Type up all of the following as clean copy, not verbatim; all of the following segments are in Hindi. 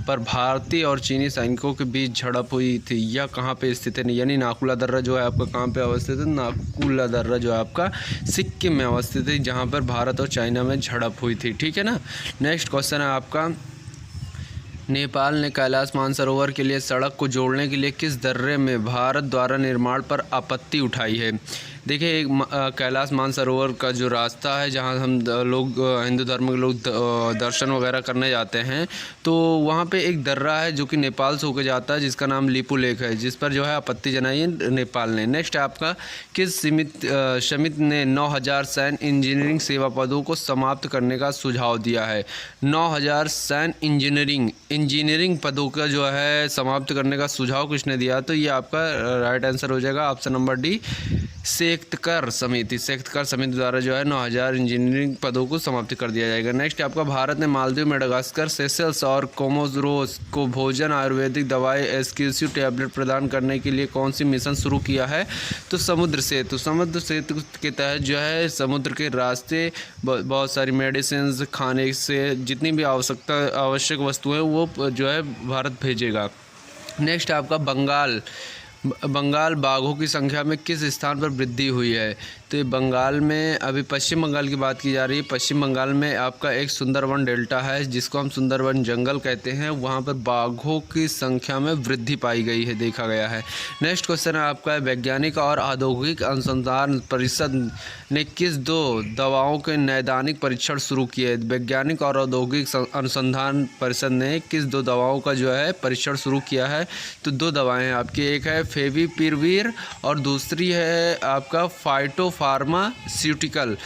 पर भारतीय और चीनी सैनिकों के बीच झड़प हुई थी। यह कहाँ पे स्थित है? यानी नाकुला दर्रा जो है आपका कहाँ पे अवस्थित है? नाकुला दर्रा जो है आपका सिक्किम में अवस्थित है, जहाँ पर भारत और चाइना में झड़प हुई थी। ठीक है ना। नेक्स्ट क्वेश्चन है आपका, नेपाल ने कैलाश मानसरोवर के लिए सड़क को जोड़ने के लिए किस दर्रे में भारत द्वारा निर्माण पर आपत्ति उठाई है? देखिए, एक कैलाश मानसरोवर का जो रास्ता है, जहाँ हम लोग हिंदू धर्म के लोग दर्शन वगैरह करने जाते हैं, तो वहाँ पे एक दर्रा है जो कि नेपाल से होकर जाता है, जिसका नाम लिपू लेक है, जिस पर जो है आपत्ति जनाई है नेपाल ने। नेक्स्ट आपका, किस समिति ने 9000 सैन्य इंजीनियरिंग सेवा पदों को समाप्त करने का सुझाव दिया है? 9000 सैन्य इंजीनियरिंग पदों का जो है समाप्त करने का सुझाव किसने दिया? तो ये आपका राइट आंसर हो जाएगा ऑप्शन नंबर डी, सेक्तकर समिति द्वारा जो है 9000 इंजीनियरिंग पदों को समाप्त कर दिया जाएगा। नेक्स्ट आपका, भारत ने मालदीव, मेडागास्कर, सेशल्स और कोमोरोस को भोजन, आयुर्वेदिक दवाई, एसक्यूसिव टैबलेट प्रदान करने के लिए कौन सी मिशन शुरू किया है? तो समुद्र सेतु के तहत जो है समुद्र के रास्ते बहुत सारी मेडिसिन, खाने से जितनी भी आवश्यक वस्तुएं वो जो है भारत भेजेगा। नेक्स्ट आपका, बंगाल बाघों की संख्या में किस स्थान पर वृद्धि हुई है? तो ये बंगाल में, अभी पश्चिम बंगाल की बात की जा रही है। पश्चिम बंगाल में आपका एक सुंदरवन डेल्टा है, जिसको हम सुंदरवन जंगल कहते हैं, वहाँ पर बाघों की संख्या में वृद्धि पाई गई है, देखा गया है। नेक्स्ट क्वेश्चन है आपका, वैज्ञानिक और औद्योगिक अनुसंधान परिषद ने किस 2 दवाओं के नैदानिक परीक्षण शुरू किए? वैज्ञानिक और औद्योगिक अनुसंधान परिषद ने किस 2 दवाओं का जो है परीक्षण शुरू किया है? तो 2 दवाएं हैं आपकी, एक है फेविपिरवीर और दूसरी है आपका फाइटोफार्मास्यूटिकल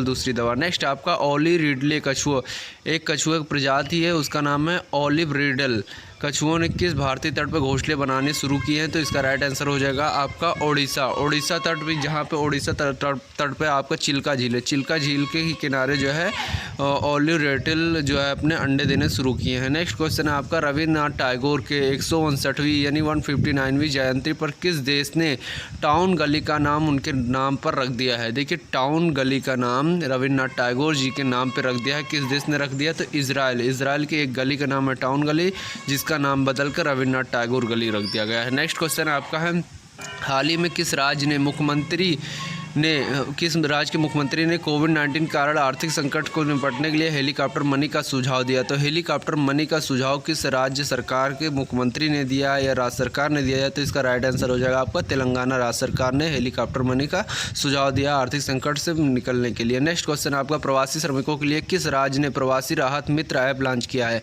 दूसरी दवा। नेक्स्ट आपका, ओलिव रिडले कछुआ, एक कछुए की प्रजाति है, उसका नाम है ओलिव रिडल। कछुओं ने किस भारतीय तट पर घोंसले बनाने शुरू किए हैं? तो इसका राइट आंसर हो जाएगा आपका ओडिशा तट भी, जहाँ पे ओडिशा तट पे आपका चिल्का झील है। चिल्का झील के ही किनारे जो है ओलिव रिडल जो है अपने अंडे देने शुरू किए हैं। नेक्स्ट क्वेश्चन है आपका, रविन्द्रनाथ टैगोर के 159वीं यानी 159वीं जयंती पर किस देश ने टाउन गली का नाम उनके नाम पर रख दिया है? देखिए, टाउन गली का नाम रविन्द्रनाथ टैगोर जी के नाम पर रख दिया है। किस देश ने रख दिया? तो इजराइल की एक गली का नाम है टाउन गली, जिसका नाम बदलकर रविन्द्रनाथ टैगोर गली रख दिया गया है। नेक्स्ट क्वेश्चन आपका है, हाल ही में किस राज्य के मुख्यमंत्री ने कोविड-19 कारण आर्थिक संकट को निपटने के लिए हेलीकॉप्टर मनी का सुझाव दिया? तो हेलीकॉप्टर मनी का सुझाव किस राज्य सरकार के मुख्यमंत्री ने दिया है या राज्य सरकार ने दिया है? तो इसका राइट आंसर हो जाएगा आपका तेलंगाना राज्य सरकार ने हेलीकॉप्टर मनी का सुझाव दिया आर्थिक संकट से निकलने के लिए। नेक्स्ट क्वेश्चन आपका, प्रवासी श्रमिकों के लिए किस राज्य ने प्रवासी राहत मित्र ऐप लॉन्च किया है?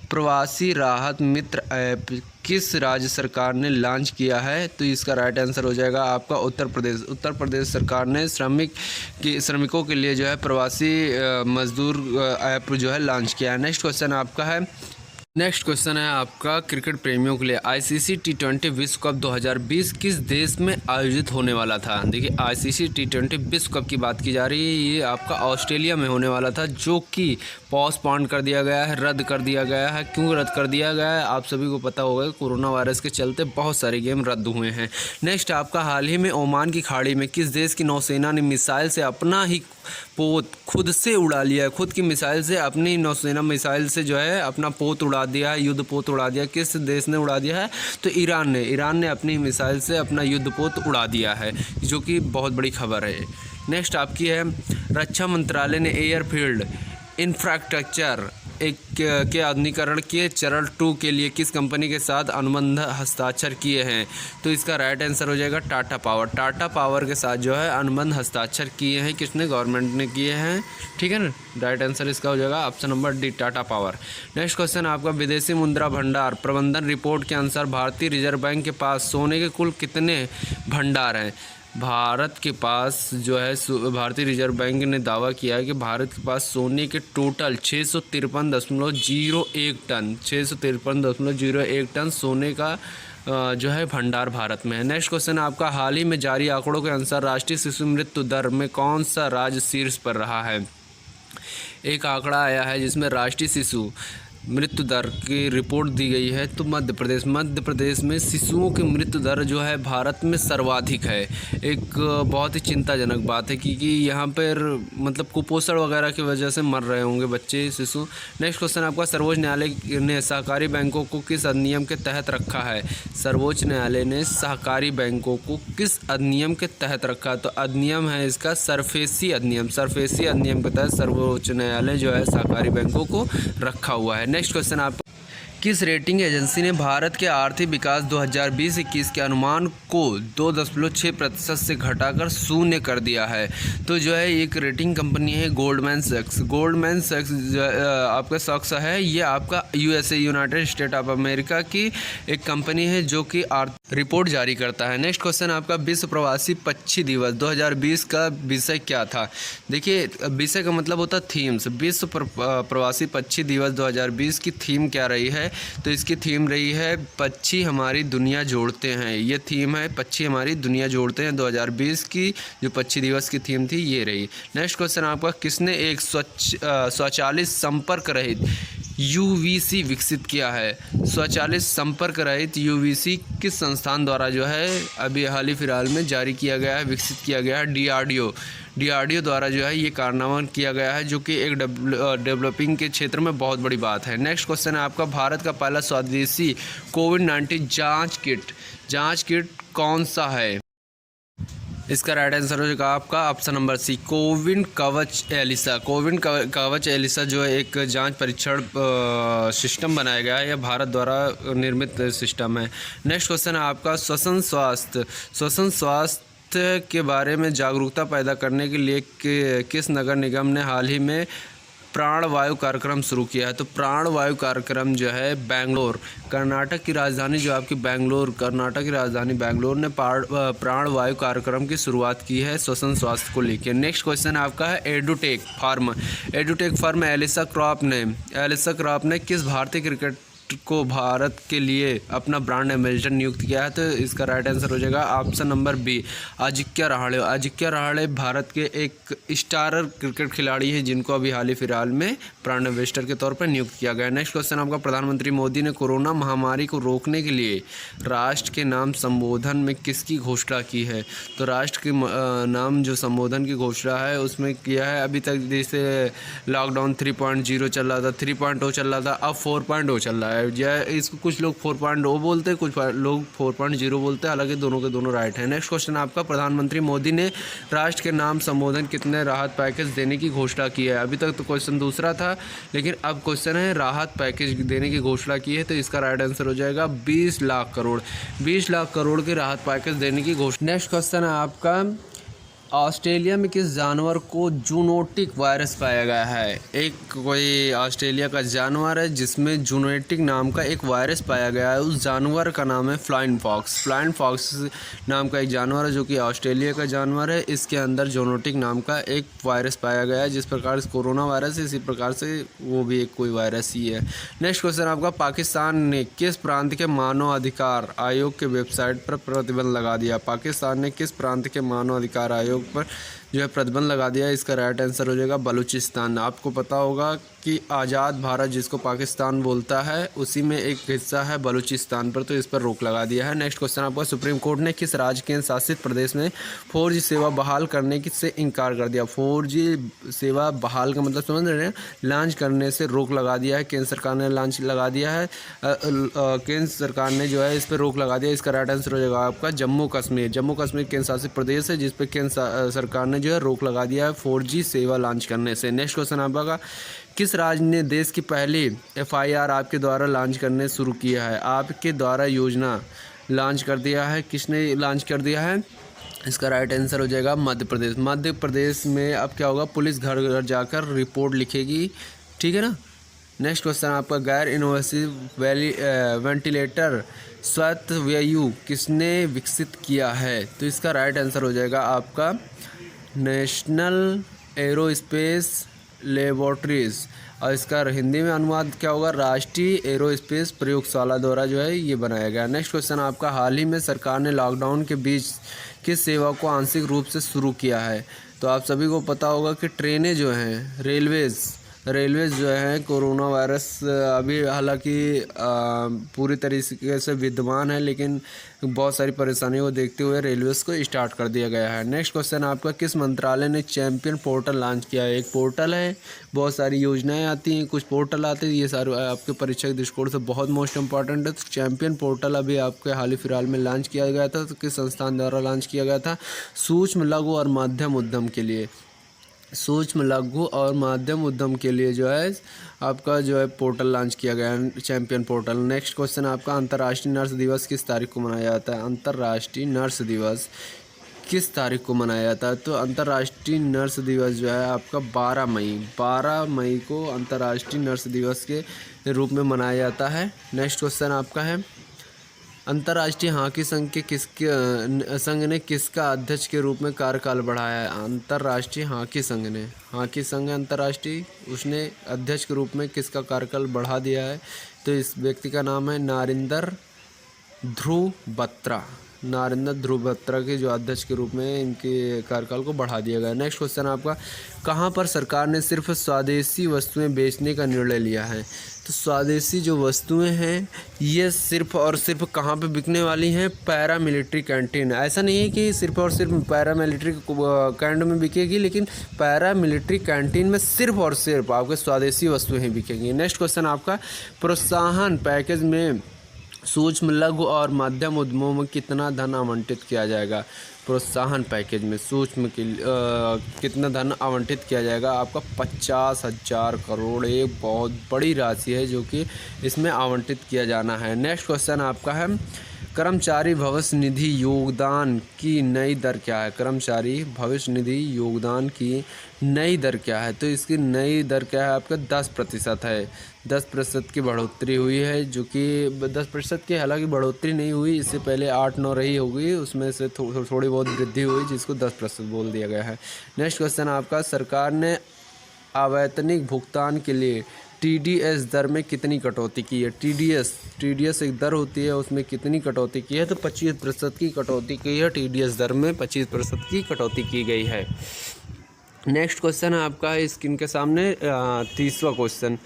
प्रवासी राहत मित्र ऐप किस राज्य सरकार ने लॉन्च किया है? तो इसका राइट आंसर हो जाएगा आपका उत्तर प्रदेश सरकार ने श्रमिकों के लिए जो है प्रवासी मजदूर ऐप जो है लॉन्च किया है। नेक्स्ट क्वेश्चन है आपका, क्रिकेट प्रेमियों के लिए आईसीसी T20 विश्व कप 2020 किस देश में आयोजित होने वाला था? देखिए, आईसीसी T20 विश्व कप की बात की जा रही है, ये आपका ऑस्ट्रेलिया में होने वाला था, जो कि पोस्टपोन कर दिया गया है, रद्द कर दिया गया है। क्यों रद्द कर दिया गया है? आप सभी को पता होगा, कोरोना वायरस के चलते बहुत सारे गेम रद्द हुए हैं। नेक्स्ट आपका, हाल ही में ओमान की खाड़ी में किस देश की नौसेना ने मिसाइल से अपना ही पोत खुद से उड़ा लिया है? खुद की मिसाइल से, अपनी नौसेना मिसाइल से जो है अपना पोत उड़ा दिया है, युद्ध पोत उड़ा दिया। किस देश ने उड़ा दिया है? तो ईरान ने अपनी मिसाइल से अपना युद्ध पोत उड़ा दिया है, जो कि बहुत बड़ी खबर है। नेक्स्ट आपकी है, रक्षा मंत्रालय ने एयरफील्ड इंफ्रास्ट्रक्चर के आधुनिकीकरण के चरण 2 के लिए किस कंपनी के साथ अनुबंध हस्ताक्षर किए हैं? तो इसका राइट आंसर हो जाएगा टाटा पावर के साथ जो है अनुबंध हस्ताक्षर किए हैं। किसने? गवर्नमेंट ने किए हैं। ठीक है ना, राइट आंसर इसका हो जाएगा option number D, Tata power. Next question आपका, विदेशी मुद्रा भंडार प्रबंधन रिपोर्ट के अनुसार भारतीय रिजर्व बैंक के पास सोने के कुल कितने भंडार हैं? भारत के पास जो है भारतीय रिजर्व बैंक ने दावा किया है कि भारत के पास सोने के टोटल 653.01 टन सोने का जो है भंडार भारत में है। नेक्स्ट क्वेश्चन आपका, हाल ही में जारी आंकड़ों के अनुसार राष्ट्रीय शिशु मृत्यु दर में कौन सा राज्य शीर्ष पर रहा है? एक आंकड़ा आया है जिसमें राष्ट्रीय शिशु मृत्यु दर की रिपोर्ट दी गई है तो मध्य प्रदेश में शिशुओं की मृत्यु दर जो है भारत में सर्वाधिक है। एक बहुत ही चिंताजनक बात है क्योंकि यहाँ पर मतलब कुपोषण वगैरह की वजह से मर रहे होंगे बच्चे शिशु। नेक्स्ट क्वेश्चन आपका, सर्वोच्च न्यायालय ने सहकारी बैंकों को किस अधिनियम के तहत रखा है? सर्वोच्च न्यायालय ने सहकारी बैंकों को किस अधिनियम के तहत रखा है? तो अधिनियम है इसका सरफेसी अधिनियम के तहत सर्वोच्च न्यायालय जो है सहकारी बैंकों को रखा हुआ है। नेक्स्ट क्वेश्चन आप, किस रेटिंग एजेंसी ने भारत के आर्थिक विकास 2020-21 के अनुमान को 2.6% से घटाकर 0 कर दिया है? तो जो है एक रेटिंग कंपनी है गोल्डमैन सैक्स आपका सॉक्स है, ये आपका USA United state of America की एक कंपनी है जो कि रिपोर्ट जारी करता है। नेक्स्ट क्वेश्चन आपका, विश्व प्रवासी पक्षी दिवस 2020 का विषय क्या था? देखिए विषय का मतलब होता है थीम्स। विश्व प्रवासी पक्षी दिवस 2020 की थीम क्या रही है? तो इसकी थीम रही है पक्षी हमारी दुनिया जोड़ते हैं। ये थीम है पक्षी हमारी दुनिया जोड़ते हैं। 2020 की जो पक्षी दिवस की थीम थी ये रही। नेक्स्ट क्वेश्चन आपका, किसने एक स्वचालित संपर्क रहित यूवीसी विकसित किया है? स्वचालित संपर्क रहित यूवीसी किस संस्थान द्वारा जो है अभी हाल ही फिलहाल में जारी किया गया है, विकसित किया गया है? डीआरडीओ द्वारा जो है ये कारनामा किया गया है, जो कि एक डेवलपिंग के क्षेत्र में बहुत बड़ी बात है। नेक्स्ट क्वेश्चन है आपका, भारत का पहला स्वदेशी कोविड-19 जांच किट कौन सा है? इसका राइट आंसर हो जाएगा आपका ऑप्शन नंबर सी, कोविन कवच एलिसा जो है एक जांच परीक्षण सिस्टम बनाया गया है। यह भारत द्वारा निर्मित सिस्टम है। नेक्स्ट क्वेश्चन है आपका, श्वसन स्वास्थ्य के बारे में जागरूकता पैदा करने के लिए किस नगर निगम ने हाल ही में प्राणवायु कार्यक्रम शुरू किया है? तो प्राणवायु कार्यक्रम जो है बेंगलोर, कर्नाटक की राजधानी जो आपकी कर्नाटक की राजधानी बेंगलोर ने प्राणवायु कार्यक्रम की शुरुआत की है श्वसन स्वास्थ्य को लेकर। नेक्स्ट क्वेश्चन आपका है, एडुटेक फार्म एलिसा क्रॉप ने किस भारतीय क्रिकेट को भारत के लिए अपना ब्रांड एम्बेसडर नियुक्त किया है? तो इसका राइट आंसर हो जाएगा option number B, Ajinkya Rahane Bharat के एक स्टारर क्रिकेट खिलाड़ी हैं जिनको अभी हाल ही फिलहाल में ब्रांड एम्बेसडर के तौर पर नियुक्त किया गया है। नेक्स्ट क्वेश्चन आपका, प्रधानमंत्री मोदी ने कोरोना महामारी को रोकने के लिए राष्ट्र के नाम संबोधन में किसकी घोषणा की है? तो राष्ट्र के नाम जो संबोधन की घोषणा है उसमें किया है, अभी तक जैसे लॉकडाउन 3.0 चल रहा था, 3.0 चल रहा था, अब 4.0 चल रहा है। इसको कुछ लोग 4.0 बोलते हैं, कुछ लोग 4.0 बोलते हैं, हालांकि दोनों के दोनों राइट है। नेक्स्ट क्वेश्चन आपका, प्रधानमंत्री मोदी ने राष्ट्र के नाम संबोधन कितने राहत पैकेज देने की घोषणा की है? अभी तक तो क्वेश्चन दूसरा था, लेकिन अब क्वेश्चन है राहत पैकेज देने की घोषणा की है, तो इसका राइट आंसर हो जाएगा 20 लाख करोड़ के राहत पैकेज देने की घोषणा। नेक्स्ट क्वेश्चन है आपका, ऑस्ट्रेलिया में किस जानवर को जूनोटिक वायरस पाया गया है? एक कोई ऑस्ट्रेलिया का जानवर है जिसमें जूनोटिक नाम का एक वायरस पाया गया है। उस जानवर का नाम है फ्लाइंग फॉक्स नाम का एक जानवर है जो कि ऑस्ट्रेलिया का जानवर है। इसके अंदर जूनोटिक नाम का एक वायरस पाया गया है। जिस प्रकार से कोरोना वायरस है इसी प्रकार से वो भी एक कोई वायरस ही है। नेक्स्ट क्वेश्चन आपका, पाकिस्तान ने किस प्रांत के मानव अधिकार आयोग के वेबसाइट पर प्रतिबंध लगा दिया? पाकिस्तान ने किस प्रांत के मानव अधिकार आयोग पर जो है प्रतिबंध लगा दिया है? इसका राइट आंसर हो जाएगा बलूचिस्तान। आपको पता होगा कि आज़ाद भारत जिसको पाकिस्तान बोलता है उसी में एक हिस्सा है बलूचिस्तान पर, तो इस पर रोक लगा दिया है। नेक्स्ट क्वेश्चन आपका, सुप्रीम कोर्ट ने किस राज्य केंद्र शासित प्रदेश में 4G सेवा बहाल करने से इनकार कर दिया? 4G सेवा बहाल का मतलब समझ रहे हैं, लॉन्च करने से रोक लगा दिया है। केंद्र सरकार ने लॉन्च लगा दिया है, केंद्र सरकार ने जो है इस पर रोक लगा दिया। इसका राइट आंसर हो जाएगा आपका जम्मू कश्मीर केंद्र शासित प्रदेश है जिस पर केंद्र सरकार ने जो है रोक लगा दिया है 4G सेवा लॉन्च करने से। नेक्स्ट क्वेश्चन आपका, किस राज्य ने देश की पहली FIR आपके द्वारा लॉन्च करने शुरू किया है? आपके द्वारा योजना लॉन्च कर दिया है, किसने लॉन्च कर दिया है? इसका राइट आंसर हो जाएगा मध्य प्रदेश में अब क्या होगा, पुलिस घर घर जाकर रिपोर्ट लिखेगी, ठीक है ना। नेक्स्ट क्वेश्चन आपका, गैर इनोवेटिव वेंटिलेटर स्वायत्त वायु किसने विकसित किया है? तो इसका राइट आंसर हो जाएगा आपका नेशनल एरोस्पेस लेबोरेटरीज, और इसका हिंदी में अनुवाद क्या होगा, राष्ट्रीय एरोस्पेस प्रयोगशाला द्वारा जो है ये बनाया गया। नेक्स्ट क्वेश्चन आपका, हाल ही में सरकार ने लॉकडाउन के बीच किस सेवा को आंशिक रूप से शुरू किया है? तो आप सभी को पता होगा कि ट्रेनें जो हैं, रेलवे जो है कोरोना वायरस अभी हालांकि पूरी तरीके से विद्यमान है, लेकिन बहुत सारी परेशानियों को देखते हुए रेलवेज को स्टार्ट कर दिया गया है। नेक्स्ट क्वेश्चन आपका, किस मंत्रालय ने चैंपियन पोर्टल लॉन्च किया है? एक पोर्टल है, बहुत सारी योजनाएं आती हैं, कुछ पोर्टल आते हैं, ये सारे आपके परीक्षा के दृष्टिकोण से बहुत मोस्ट इंपॉर्टेंट है। तो चैंपियन पोर्टल अभी आपके हाल ही फिलहाल में लॉन्च किया गया था। तो किस संस्थान द्वारा लॉन्च किया गया था? सूक्ष्म लघु और मध्यम उद्यम के लिए, सूक्ष्म लघु और मध्यम उद्यम के लिए जो है आपका जो है पोर्टल लॉन्च किया गया है, चैंपियन पोर्टल। नेक्स्ट क्वेश्चन आपका, अंतर्राष्ट्रीय नर्स दिवस किस तारीख को मनाया जाता है? अंतर्राष्ट्रीय नर्स दिवस किस तारीख को मनाया जाता है? तो अंतर्राष्ट्रीय नर्स दिवस जो है आपका 12 मई को अंतर्राष्ट्रीय नर्स दिवस के रूप में मनाया जाता है। नेक्स्ट क्वेश्चन आपका है, अंतर्राष्ट्रीय हॉकी संघ के संघ ने किसका अध्यक्ष के रूप में कार्यकाल बढ़ाया है? अंतर्राष्ट्रीय हॉकी संघ है अंतर्राष्ट्रीय, उसने अध्यक्ष के रूप में किसका कार्यकाल बढ़ा दिया है? तो इस व्यक्ति का नाम है नरेंद्र ध्रुव बत्रा के जो अध्यक्ष के रूप में इनके कार्यकाल को बढ़ा दिया गया। नेक्स्ट क्वेश्चन आपका, कहाँ पर सरकार ने सिर्फ स्वदेशी वस्तुएं बेचने का निर्णय लिया है? तो स्वदेशी जो वस्तुएं हैं ये सिर्फ और सिर्फ कहाँ पे बिकने वाली हैं? Para military canteen. ऐसा नहीं है कि सिर्फ और सिर्फ पैरा मिलिट्री कैंट में बिकेगी, लेकिन पैरा मिलिट्री कैंटीन में सिर्फ और सिर्फ आपके स्वदेशी वस्तुएं ही बिकेंगी। नेक्स्ट क्वेश्चन आपका, प्रोत्साहन पैकेज में सूक्ष्म लघु और मध्यम उद्यमों में कितना धन आवंटित किया जाएगा? प्रोत्साहन पैकेज में सूक्ष्म के कितना धन आवंटित किया जाएगा? आपका 50,000 करोड़, एक बहुत बड़ी राशि है जो कि इसमें आवंटित किया जाना है। नेक्स्ट क्वेश्चन आपका है, कर्मचारी भविष्य निधि योगदान की नई दर क्या है? कर्मचारी भविष्य निधि योगदान की नई दर क्या है? तो इसकी नई दर क्या है? आपका 10% है। 10% की बढ़ोतरी हुई है, जो कि 10% की हालांकि बढ़ोतरी नहीं हुई, इससे पहले 8-9 रही होगी, उसमें से थोड़ी बहुत वृद्धि हुई जिसको 10% बोल दिया गया है। नेक्स्ट क्वेश्चन आपका, सरकार ने अवैतनिक भुगतान के लिए TDS दर में कितनी कटौती की है? TDS एक दर होती है, उसमें कितनी कटौती की है? तो 25% की कटौती की है। TDS दर में 25% की कटौती की गई है। नेक्स्ट क्वेश्चन है आपका स्क्रीन के सामने 38वां क्वेश्चन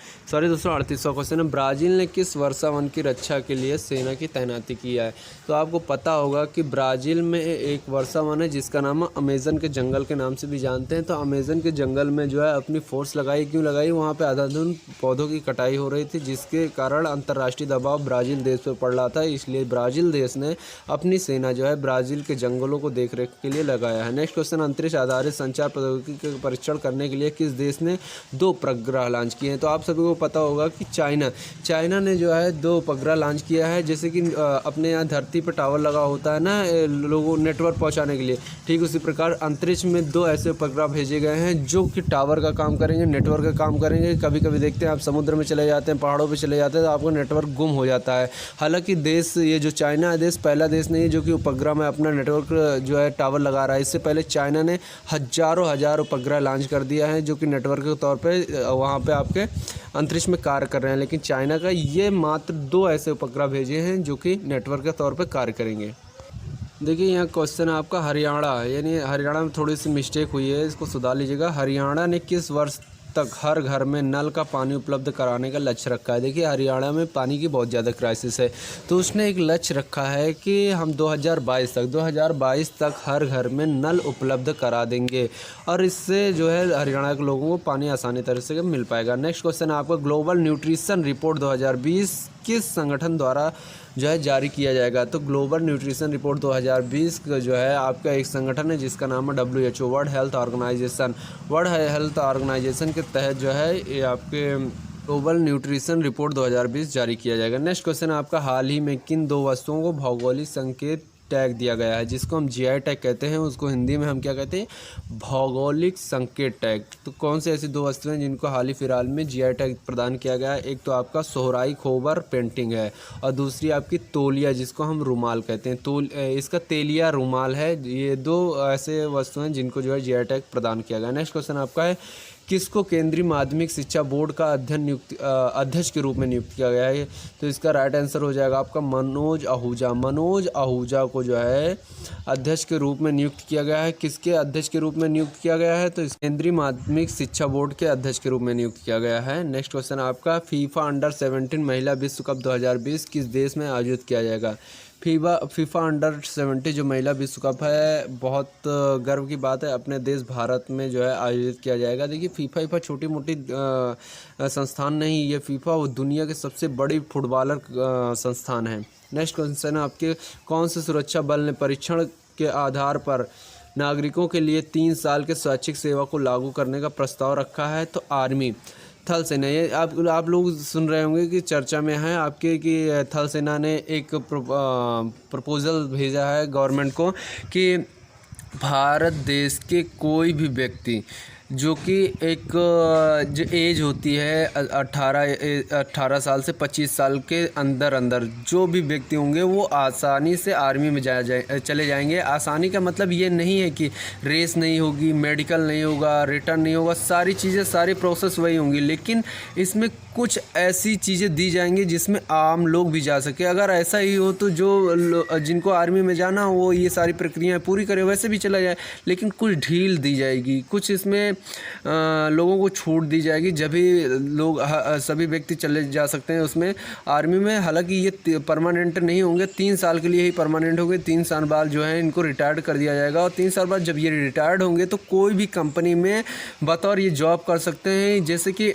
है, ब्राज़ील ने किस वर्षावन की रक्षा के लिए सेना की तैनाती की है? तो आपको पता होगा कि ब्राज़ील में एक वर्षावन है जिसका नाम है अमेज़न के जंगल के नाम से भी जानते हैं। तो अमेज़न के जंगल में जो है अपनी फोर्स लगाई, क्यों लगाई? वहाँ पे अंधाधुंध पौधों की कटाई हो रही थी, जिसके कारण अंतर्राष्ट्रीय दबाव ब्राज़ील देश पर पड़ रहा था। इसलिए ब्राज़ील देश ने अपनी सेना जो है ब्राज़ील के जंगलों को देखरेख के लिए लगाया है। नेक्स्ट क्वेश्चन, अंतरिक्ष आधारित संचार प्रौद्योगिकी परीक्षण करने के लिए किस देश ने 2 उपग्रह लॉन्च किए हैं? तो आप सभी को पता होगा कि चाइना ने जो है 2 उपग्रह लॉन्च किया है। जैसे कि अपने यहाँ धरती पर टावर लगा होता है ना लोगों नेटवर्क पहुंचाने के लिए, ठीक उसी प्रकार अंतरिक्ष में 2 ऐसे उपग्रह भेजे गए हैं जो कि टावर का काम करेंगे, नेटवर्क का काम करेंगे। कभी कभी देखते हैं आप समुद्र में चले जाते हैं, पहाड़ों पर चले जाते हैं, तो आपको नेटवर्क गुम हो जाता है। हालांकि देश ये जो चाइना है देश पहला देश नहीं है जो कि उपग्रह में अपना नेटवर्क जो है टावर लगा रहा है। इससे पहले चाइना ने हजार उपग्रह लॉन्च कर दिया है जो कि नेटवर्क के तौर पे वहाँ पे आपके अंतरिक्ष में कार्य कर रहे हैं। लेकिन चाइना का ये मात्र 2 ऐसे उपग्रह भेजे हैं जो कि नेटवर्क के तौर पे कार्य करेंगे। देखिए यहाँ क्वेश्चन है आपका हरियाणा, यानी हरियाणा में थोड़ी सी मिस्टेक हुई है, इसको सुधार लीजिएगा। हरियाणा ने किस वर्ष तक हर घर में नल का पानी उपलब्ध कराने का लक्ष्य रखा है? देखिए हरियाणा में पानी की बहुत ज़्यादा क्राइसिस है, तो उसने एक लक्ष्य रखा है कि हम 2022 तक हर घर में नल उपलब्ध करा देंगे, और इससे जो है हरियाणा के लोगों को पानी आसानी तरह से मिल पाएगा। नेक्स्ट क्वेश्चन है आपका, ग्लोबल न्यूट्रिशन रिपोर्ट 2020 किस संगठन द्वारा जो है जारी किया जाएगा? तो ग्लोबल न्यूट्रिशन रिपोर्ट 2020 जो है आपका एक संगठन है जिसका नाम है WHO, वर्ल्ड हेल्थ ऑर्गेनाइजेशन के तहत जो है ये आपके ग्लोबल न्यूट्रिशन रिपोर्ट 2020 जारी किया जाएगा। नेक्स्ट क्वेश्चन आपका, हाल ही में किन 2 वस्तुओं को भौगोलिक संकेत टैग दिया गया है? जिसको हम GI टैग कहते हैं, उसको हिंदी में हम क्या कहते हैं? भौगोलिक संकेत टैग। तो कौन से ऐसी 2 वस्तुएं हैं जिनको हाल ही फिलहाल में GI टैग प्रदान किया गया है? एक तो आपका सोहराई खोबर पेंटिंग है, और दूसरी आपकी तौलिया जिसको हम रुमाल कहते हैं, इसका तेलिया रुमाल है। ये 2 ऐसे वस्तुएं जिनको जो है GI टैग प्रदान किया गया। नेक्स्ट क्वेश्चन आपका है, किसको केंद्रीय माध्यमिक शिक्षा बोर्ड का अध्यक्ष के रूप में नियुक्त किया गया है? तो इसका राइट आंसर हो जाएगा आपका मनोज आहूजा। मनोज आहूजा को जो है अध्यक्ष के रूप में नियुक्त किया गया है। किसके अध्यक्ष के रूप में नियुक्त किया गया है? तो इस केंद्रीय माध्यमिक शिक्षा बोर्ड के अध्यक्ष के रूप में नियुक्त किया गया है। नेक्स्ट क्वेश्चन आपका फीफा अंडर 17 महिला विश्व कप 2020 किस देश में आयोजित किया जाएगा? फीफा अंडर 17 जो महिला विश्व कप है, बहुत गर्व की बात है, अपने देश भारत में जो है आयोजित किया जाएगा। देखिए फीफा छोटी मोटी संस्थान नहीं, ये फीफा वो दुनिया के सबसे बड़ी फुटबॉलर संस्थान है। नेक्स्ट क्वेश्चन है आपके कौन से सुरक्षा बल ने परीक्षण के आधार पर नागरिकों के लिए 3 साल के स्वैच्छिक सेवा को लागू करने का प्रस्ताव रखा है? तो आर्मी, थल सेना। ये आप लोग सुन रहे होंगे कि चर्चा में है आपके कि थल सेना ने एक प्रपोज़ल भेजा है गवर्नमेंट को कि भारत देश के कोई भी व्यक्ति जो कि एक जो एज होती है 18 साल से 25 साल के अंदर जो भी व्यक्ति होंगे वो आसानी से आर्मी में चले जाएंगे। आसानी का मतलब ये नहीं है कि रेस नहीं होगी, मेडिकल नहीं होगा, रिटर्न नहीं होगा, सारी चीज़ें सारी प्रोसेस वही होंगी, लेकिन इसमें कुछ ऐसी चीज़ें दी जाएंगी जिसमें आम लोग भी जा सके। अगर ऐसा ही हो तो जो जिनको आर्मी में जाना हो वो ये सारी प्रक्रियाएं पूरी करे, वैसे भी चला जाए, लेकिन कुछ ढील दी जाएगी, कुछ इसमें लोगों को छूट दी जाएगी, जब भी लोग सभी व्यक्ति चले जा सकते हैं उसमें आर्मी में। हालांकि ये परमानेंट नहीं होंगे, 3 साल के लिए ही परमानेंट होंगे। 3 साल बाद जो है इनको रिटायर्ड कर दिया जाएगा और 3 साल बाद जब ये रिटायर्ड होंगे तो कोई भी कंपनी में बतौर ये जॉब कर सकते हैं। जैसे कि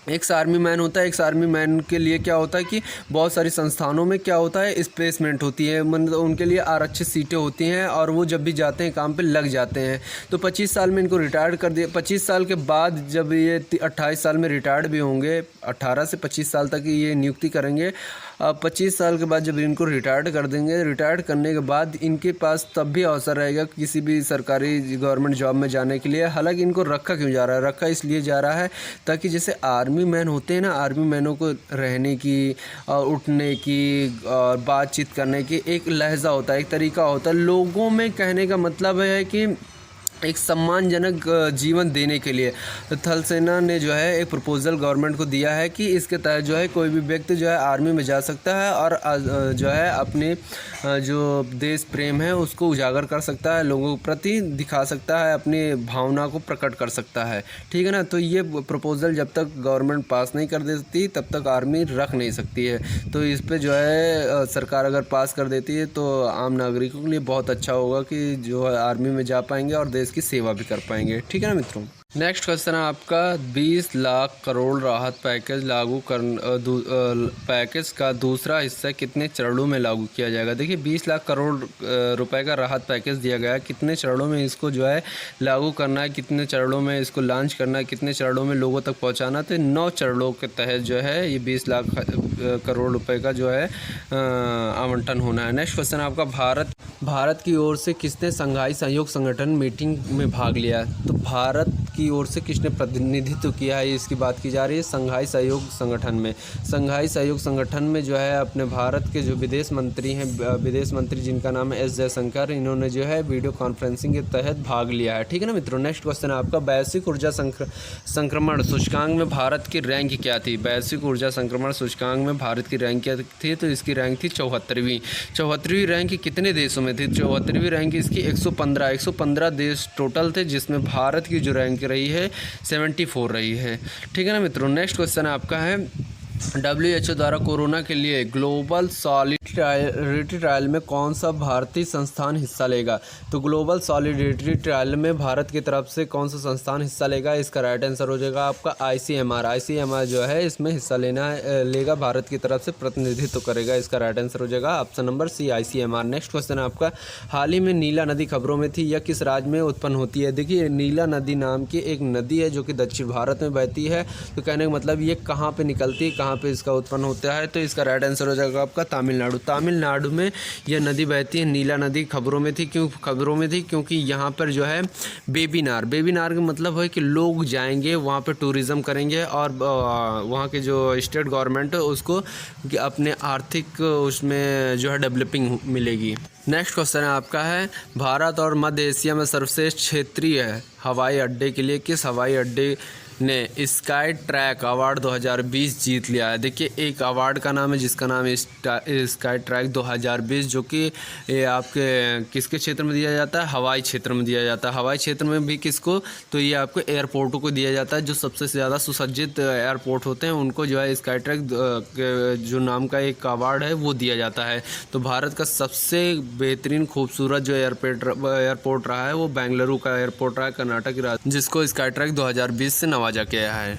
एक्स आर्मी मैन होता है, एक्स आर्मी मैन के लिए क्या होता है कि बहुत सारी संस्थानों में क्या होता है प्लेसमेंट होती है, मतलब उनके लिए आरक्षित सीटें होती हैं और वो जब भी जाते हैं काम पे लग जाते हैं। तो 25 साल में इनको रिटायर्ड कर दिया। 25 साल के बाद जब ये 28 साल में रिटायर्ड भी होंगे, 18 से 25 साल तक ये नियुक्ति करेंगे। 25 साल के बाद जब इनको रिटायर्ड कर देंगे, रिटायर्ड करने के बाद इनके पास तब भी अवसर रहेगा किसी भी सरकारी गवर्नमेंट जॉब में जाने के लिए। हालांकि इनको रखा क्यों जा रहा है? रखा इसलिए जा रहा है ताकि जैसे आर्मी मैन होते हैं ना, आर्मी मैनों को रहने की और उठने की और बातचीत करने की एक लहजा होता है, एक तरीका होता है। लोगों में कहने का मतलब है कि एक सम्मानजनक जीवन देने के लिए थल सेना ने जो है एक प्रपोज़ल गवर्नमेंट को दिया है कि इसके तहत जो है कोई भी व्यक्ति जो है आर्मी में जा सकता है और जो है अपने जो देश प्रेम है उसको उजागर कर सकता है, लोगों के प्रति दिखा सकता है, अपनी भावना को प्रकट कर सकता है। ठीक है ना? तो ये प्रपोज़ल जब तक गवर्नमेंट पास नहीं कर देती तब तक आर्मी रख नहीं सकती है। तो इस पे जो है सरकार अगर पास कर देती है तो आम नागरिकों के लिए बहुत अच्छा होगा कि जो है आर्मी में जा पाएंगे और देश की सेवा भी कर पाएंगे। ठीक है ना मित्रों? नेक्स्ट क्वेश्चन है आपका 20 लाख करोड़ राहत पैकेज पैकेज का दूसरा हिस्सा कितने चरणों में लागू किया जाएगा? देखिए 20 लाख करोड़ रुपए का राहत पैकेज दिया गया है। कितने चरणों में इसको जो है लागू करना है, कितने चरणों में इसको लॉन्च करना है, कितने चरणों में लोगों तक पहुंचाना? तो 9 चरणों के तहत जो है ये 20 लाख करोड़ रुपए का जो है आवंटन होना है। नेक्स्ट क्वेश्चन है आपका भारत की ओर से किसने संघाई सहयोग संगठन मीटिंग में भाग लिया? तो भारत की ओर से किसने प्रतिनिधित्व किया है, इसकी बात की जा रही है संघाई सहयोग संगठन में। संघाई सहयोग संगठन में जो है अपने भारत के जो विदेश मंत्री हैं, विदेश मंत्री जिनका नाम है एस जयशंकर, इन्होंने जो है वीडियो कॉन्फ्रेंसिंग के तहत भाग लिया है। ठीक है ना मित्रों? नेक्स्ट क्वेश्चन है आपका वैश्विक ऊर्जा संक्रमण सूचकांक में भारत की रैंक क्या थी? वैश्विक ऊर्जा संक्रमण सूचकांक में भारत की रैंक क्या थी? तो इसकी रैंक थी 74वीं रैंक। कितने देशों में थी? 74वीं रैंक इसकी 115 देश टोटल थे, जिसमें भारत की जो रैंक रही है 74 रही है। ठीक है ना मित्रों? नेक्स्ट क्वेश्चन आपका है WHO द्वारा कोरोना के लिए ग्लोबल सॉलिडरिटी ट्रायल में कौन सा भारतीय संस्थान हिस्सा लेगा? तो ग्लोबल सॉलिडरिटी ट्रायल में भारत की तरफ से कौन सा संस्थान हिस्सा लेगा? इसका राइट आंसर हो जाएगा आपका ICMR जो है इसमें हिस्सा लेगा, भारत की तरफ से प्रतिनिधित्व करेगा। इसका राइट आंसर हो जाएगा option number C ICMR। Next question आपका हाल ही में नीला नदी खबरों में थी, यह किस राज्य में उत्पन्न होती है? देखिए नीला नदी नाम की एक नदी है जो कि दक्षिण भारत में बहती है। तो कहने का मतलब ये कहाँ पर निकलती है, कहाँ पे इसका उत्पन्न होता है? तो इसका राइट आंसर हो जाएगा आपका तमिलनाडु। तमिलनाडु में यह नदी बहती है, नीला नदी खबरों में थी क्योंकि यहाँ पर जो है वेबिनार का मतलब है कि लोग जाएंगे वहाँ पे, टूरिज़्म करेंगे और वहाँ के जो स्टेट गवर्नमेंट है उसको अपने आर्थिक उसमें जो है डेवलपिंग मिलेगी। नेक्स्ट क्वेश्चन है आपका है, भारत और मध्य एशिया में सर्वश्रेष्ठ क्षेत्रीय हवाई अड्डे के लिए किस हवाई अड्डे ने स्काई ट्रैक अवार्ड 2020 जीत लिया है। देखिए, एक अवार्ड का नाम है जिसका नाम है स्काई ट्रैक 2020, जो कि ये आपके किसके क्षेत्र में दिया जाता है, हवाई क्षेत्र में दिया जाता है। हवाई क्षेत्र में भी किसको, तो ये आपको एयरपोर्टों को दिया जाता है। जो सबसे ज़्यादा सुसज्जित एयरपोर्ट होते हैं उनको जो है स्काई ट्रैक जो नाम का एक अवार्ड है वो दिया जाता है। तो भारत का सबसे बेहतरीन खूबसूरत जो एयरपोर्ट रहा है वो बेंगलुरु का एयरपोर्ट रहा है, कर्नाटक राज्य, जिसको स्काई ट्रैक 2020 से नवाजा गया है।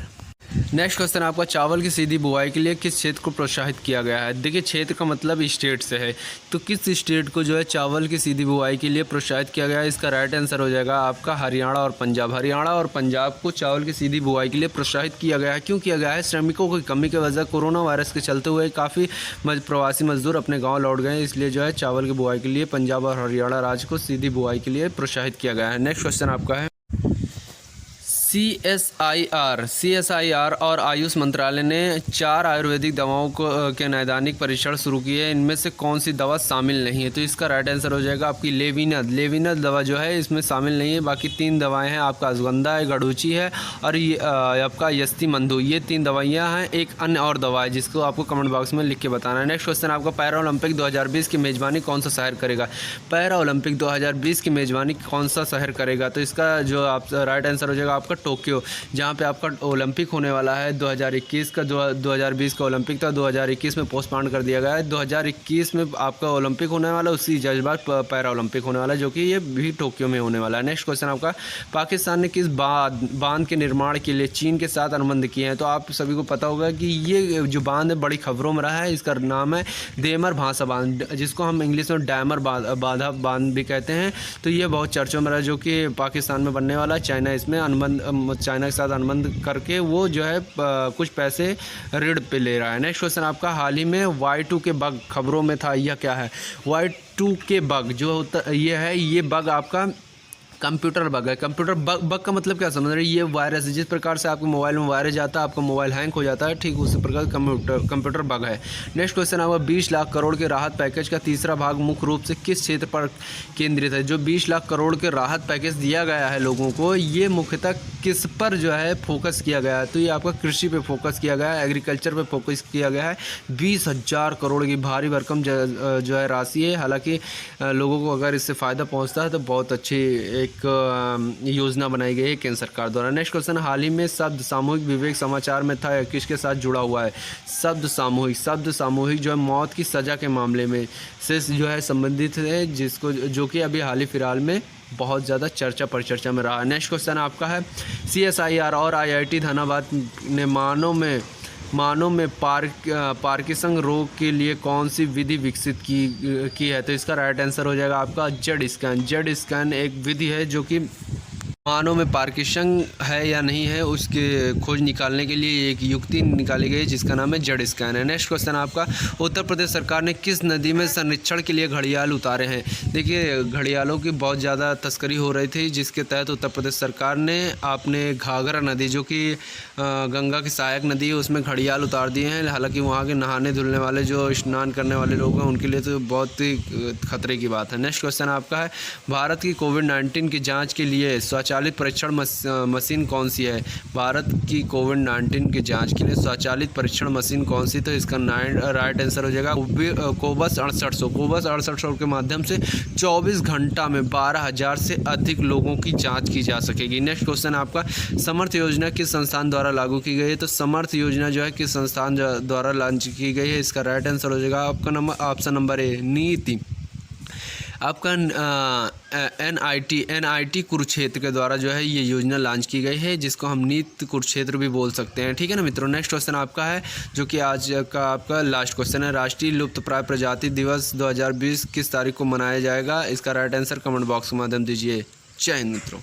नेक्स्ट क्वेश्चन आपका, चावल की सीधी बुआई के लिए किस क्षेत्र को प्रोत्साहित किया गया है। देखिए, क्षेत्र का मतलब स्टेट से है, तो किस स्टेट को जो है चावल की सीधी बुआई के लिए प्रोत्साहित किया गया है। इसका राइट आंसर हो जाएगा आपका हरियाणा और पंजाब। हरियाणा और पंजाब को चावल की सीधी बुआई के लिए प्रोत्साहित किया गया है। क्यों किया गया है, श्रमिकों की कमी की वजह कोरोना वायरस के चलते हुए काफ़ी प्रवासी मजदूर अपने गाँव लौट गए, इसलिए जो है चावल की बुआई के लिए पंजाब और हरियाणा राज्य को सीधी बुआई के लिए प्रोत्साहित किया गया है। नेक्स्ट क्वेश्चन आपका है, CSIR और आयुष मंत्रालय ने 4 आयुर्वेदिक दवाओं के नैदानिक परीक्षण शुरू किए हैं। इनमें से कौन सी दवा शामिल नहीं है, तो इसका राइट आंसर हो जाएगा आपकी लेविनद दवा जो है इसमें शामिल नहीं है। बाकी 3 दवाएं हैं, आपका अश्वगंधा है, गड़ूची है और ये आपका यस्तिमंधु, ये 3 दवाइयाँ हैं। एक अन्य और दवा है जिसको आपको कमेंट बॉक्स में लिख के बताना है। नेक्स्ट क्वेश्चन आपका, पैरा ओलंपिक 2020 की मेज़बानी कौन सा शहर करेगा। पैरा ओलंपिक 2020 की मेज़बानी कौन सा शहर करेगा, तो इसका जो आप राइट आंसर हो जाएगा आपका टोक्यो, जहाँ पे आपका ओलंपिक होने वाला है 2021 का। 2020 का ओलंपिक था, 2021 में पोस्टपोन कर दिया गया है। 2021 में आपका ओलंपिक होने वाला, उसी जज्बात पैरा ओलंपिक होने वाला है, जो कि ये भी टोक्यो में होने वाला है। नेक्स्ट क्वेश्चन आपका, पाकिस्तान ने किस बांध के निर्माण के लिए चीन के साथ अनुबंध किए हैं। तो आप सभी को पता होगा कि ये जो बांध है बड़ी खबरों में रहा है। इसका नाम है देमर भांसा बांध, जिसको हम इंग्लिश में डैमर बांध भी कहते हैं। तो ये बहुत चर्चों में रहा, जो कि पाकिस्तान में बनने वाला। चाइना इसमें चाइना के साथ अनुबंध करके वो जो है कुछ पैसे ऋण पे ले रहा है। नेक्स्ट क्वेश्चन आपका, हाल ही में Y2 के बग खबरों में था, यह क्या है। Y2 के बग जो होता ये है, ये बग आपका कंप्यूटर बग है। कंप्यूटर बग का मतलब क्या समझ रहे हैं, ये वायरस, जिस प्रकार से आपके मोबाइल में वायरस जाता है, आपका मोबाइल हैंग हो जाता है, ठीक उसी प्रकार कंप्यूटर बग है। नेक्स्ट क्वेश्चन आपका, 20 लाख करोड़ के राहत पैकेज का तीसरा भाग मुख्य रूप से किस क्षेत्र पर केंद्रित है। जो 20 लाख करोड़ के राहत पैकेज दिया गया है लोगों को, ये मुख्यतः किस पर जो है फोकस किया गया है, तो ये आपका कृषि पे फोकस किया गया है, एग्रीकल्चर पे फोकस किया गया है। 20,000 करोड़ की भारी भरकम जो है राशि है। हालांकि लोगों को अगर इससे फ़ायदा पहुंचता है तो बहुत अच्छी एक योजना बनाई गई है केंद्र सरकार द्वारा। नेक्स्ट क्वेश्चन, हाल ही में शब्द सामूहिक विवेक समाचार में था, किसके साथ जुड़ा हुआ है। शब्द सामूहिक जो है मौत की सज़ा के मामले में से जो है संबंधित है, जिसको जो कि अभी हाल ही फिलहाल में बहुत ज़्यादा परिचर्चा में रहा है। नेक्स्ट क्वेश्चन आपका है, CSIR और IIT धनबाद ने मानव में पार्किंसन रोग के लिए कौन सी विधि विकसित की है। तो इसका राइट आंसर हो जाएगा आपका जेड स्कैन एक विधि है जो कि मानव में पार्किंसन है या नहीं है उसके खोज निकालने के लिए एक युक्ति निकाली गई जिसका नाम है जेड स्कैन है। नेक्स्ट क्वेश्चन आपका, उत्तर प्रदेश सरकार ने किस नदी में संरक्षण के लिए घड़ियाल उतारे हैं। देखिए, घड़ियालों की बहुत ज़्यादा तस्करी हो रही थी, जिसके तहत उत्तर प्रदेश सरकार ने अपने घाघरा नदी, जो कि गंगा की सहायक नदी है, उसमें घड़ियाल उतार दिए हैं। हालांकि वहाँ के नहाने धुलने वाले जो स्नान करने वाले लोग हैं उनके लिए तो बहुत ही खतरे की बात है। नेक्स्ट क्वेश्चन आपका है, भारत की कोविड-19 की जाँच के लिए स्वचालित परीक्षण मशीन कौन सी है। भारत की कोविड-19 की जांच के लिए स्वचालित परीक्षण मशीन कौन सी, तो इसका राइट आंसर हो जाएगा कोवस 6800 के माध्यम से 24 घंटा में 12,000 से अधिक लोगों की जांच की जा सकेगी। नेक्स्ट क्वेश्चन आपका, समर्थ योजना किस संस्थान द्वारा लागू की गई है। तो समर्थ योजना जो है किस संस्थान द्वारा लॉन्च की गई है, इसका राइट आंसर हो जाएगा आपका ऑप्शन नंबर ए, नीति। आपका NIT कुरुक्षेत्र के द्वारा जो है ये योजना लॉन्च की गई है, जिसको हम नीट कुरुक्षेत्र भी बोल सकते हैं। ठीक है ना मित्रों। नेक्स्ट क्वेश्चन आपका है, जो कि आज का आपका लास्ट क्वेश्चन है, राष्ट्रीय लुप्तप्राय प्रजाति दिवस 2020 किस तारीख को मनाया जाएगा। इसका राइट आंसर कमेंट बॉक्स के माध्यम दीजिए। जय हिंद मित्रों।